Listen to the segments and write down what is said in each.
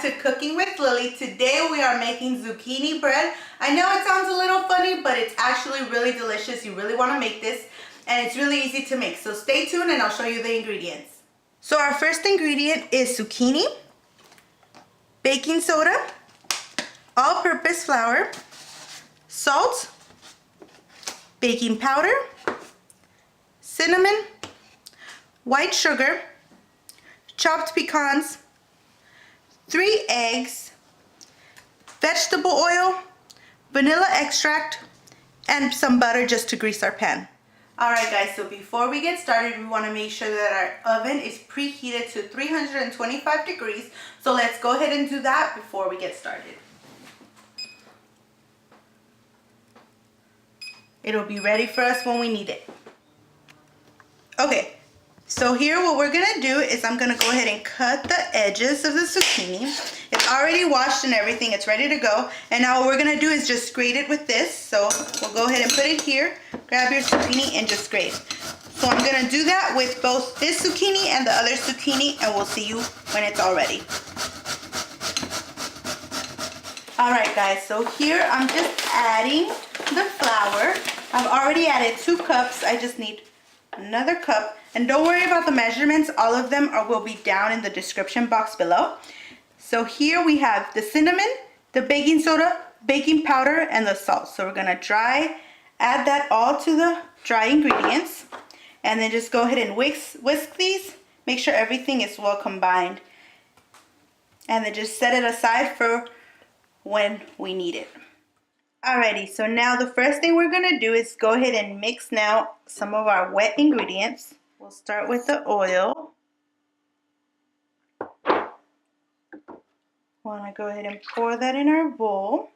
to Cooking with Lily. Today we are making zucchini bread. I know it sounds a little funny, but it's actually really delicious. You really want to make this, and it's really easy to make. So stay tuned and I'll show you the ingredients. So our first ingredient is zucchini, baking soda, all-purpose flour, salt, baking powder, cinnamon, white sugar, chopped pecans, 3 eggs, vegetable oil, vanilla extract, and some butter just to grease our pan. Alright guys, so before we get started, we want to make sure that our oven is preheated to 325 degrees. So let's go ahead and do that before we get started. It'll be ready for us when we need it. Okay, so here what we're gonna do is I'm gonna go ahead and cut the edges of the zucchini. It's already washed and everything, it's ready to go. And now what we're gonna do is just grate it with this. So we'll go ahead and put it here, grab your zucchini and just grate. So I'm gonna do that with both this zucchini and the other zucchini, and we'll see you when it's all ready. Alright guys, so here I'm just adding the flour. I've already added 2 cups, I just need another cup. And don't worry about the measurements, all of them will be down in the description box below. So here we have the cinnamon, the baking soda, baking powder, and the salt. So we're gonna add that all to the dry ingredients, and then just go ahead and whisk these, make sure everything is well combined, and then just set it aside for when we need it. Alrighty, so now the first thing we're gonna do is go ahead and mix now some of our wet ingredients. We'll start with the oil. Want to go ahead and pour that in our bowl.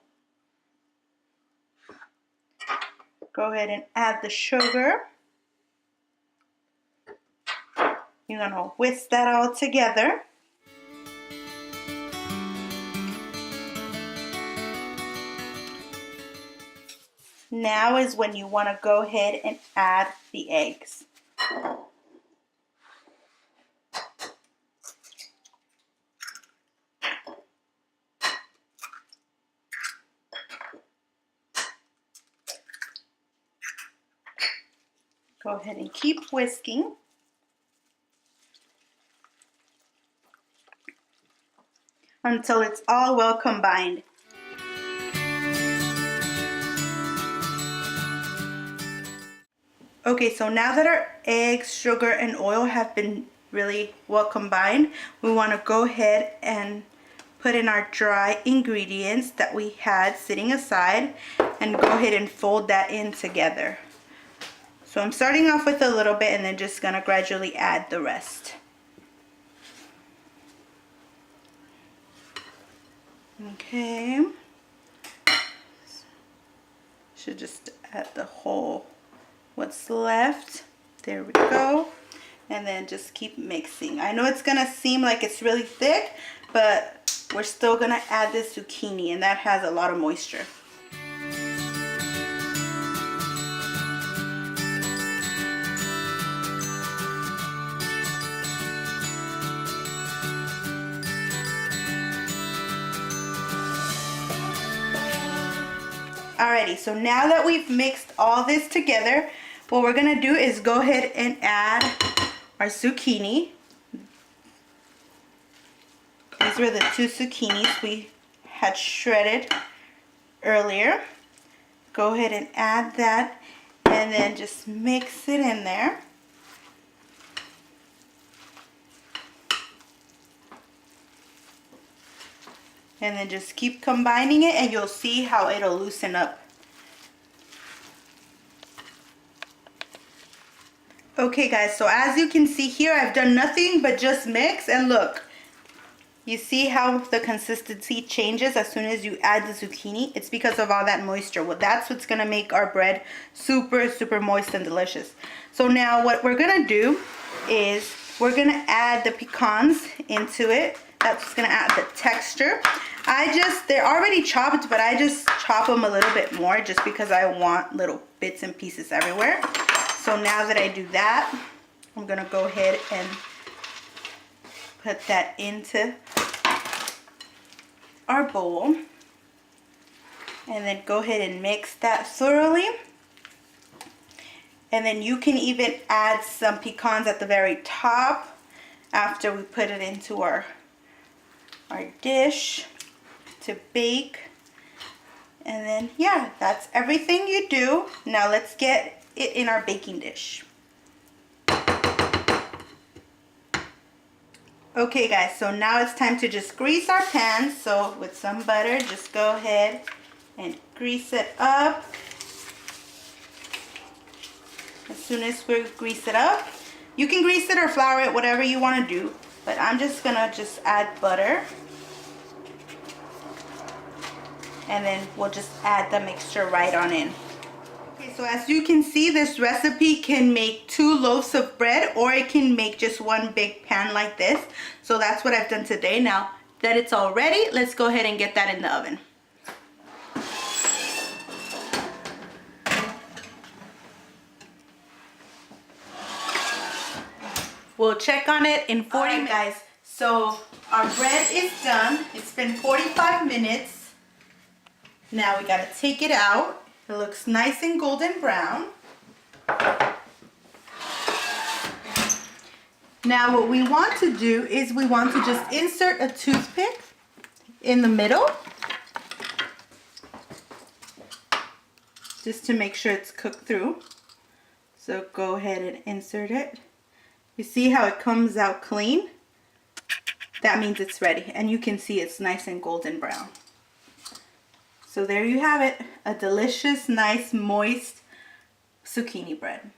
Go ahead and add the sugar. You're gonna whisk that all together. Now is when you want to go ahead and add the eggs. Go ahead and keep whisking. Until it's all well combined. Okay, so now that our eggs, sugar, and oil have been really well combined, we want to go ahead and put in our dry ingredients that we had sitting aside and go ahead and fold that in together. So I'm starting off with a little bit and then just gonna gradually add the rest. Okay. Should just add the whole what's left. There we go. And then just keep mixing. I know it's gonna seem like it's really thick, but we're still gonna add this zucchini, and that has a lot of moisture. Alrighty, so now that we've mixed all this together, what we're gonna do is go ahead and add our zucchini. These were the 2 zucchinis we had shredded earlier. Go ahead and add that and then just mix it in there. And then just keep combining it and you'll see how it'll loosen up. Okay guys, so as you can see here, I've done nothing but just mix, and look. You see how the consistency changes as soon as you add the zucchini? It's because of all that moisture. Well, that's what's gonna make our bread super, super moist and delicious. So now what we're gonna do is we're gonna add the pecans into it. That's gonna add the texture. They're already chopped, but I just chop them a little bit more just because I want little bits and pieces everywhere. So now that I do that, I'm gonna go ahead and put that into our bowl. And then go ahead and mix that thoroughly. And then you can even add some pecans at the very top after we put it into our dish to bake. And then, yeah, that's everything you do. Now let's get it in our baking dish. Okay guys, so now it's time to just grease our pan. So with some butter, just go ahead and grease it up. As soon as we grease it up, you can grease it or flour it, whatever you want to do. But I'm just gonna add butter. And then we'll just add the mixture right on in. Okay, so as you can see, this recipe can make 2 loaves of bread, or it can make just one big pan like this. So that's what I've done today. Now that it's all ready, let's go ahead and get that in the oven. We'll check on it in 40 minutes. Guys, so our bread is done. It's been 45 minutes. Now we gotta take it out. It looks nice and golden brown. Now what we want to do is we want to just insert a toothpick in the middle, just to make sure it's cooked through. So go ahead and insert it. You see how it comes out clean? That means it's ready, and you can see it's nice and golden brown. So there you have it, a delicious, nice, moist zucchini bread.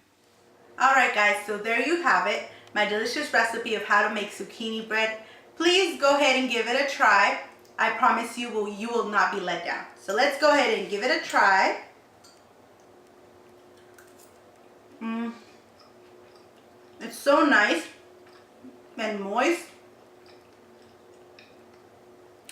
Alright guys, so there you have it, my delicious recipe of how to make zucchini bread. Please go ahead and give it a try. I promise you will not be let down. So let's go ahead and give it a try. It's so nice and moist.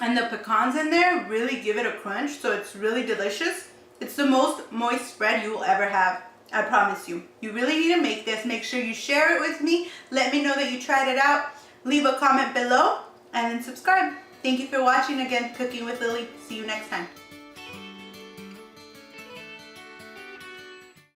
And the pecans in there really give it a crunch, so it's really delicious. It's the most moist spread you will ever have, I promise you. You really need to make this. Make sure you share it with me. Let me know that you tried it out. Leave a comment below and then subscribe. Thank you for watching again, Cooking with Lily. See you next time.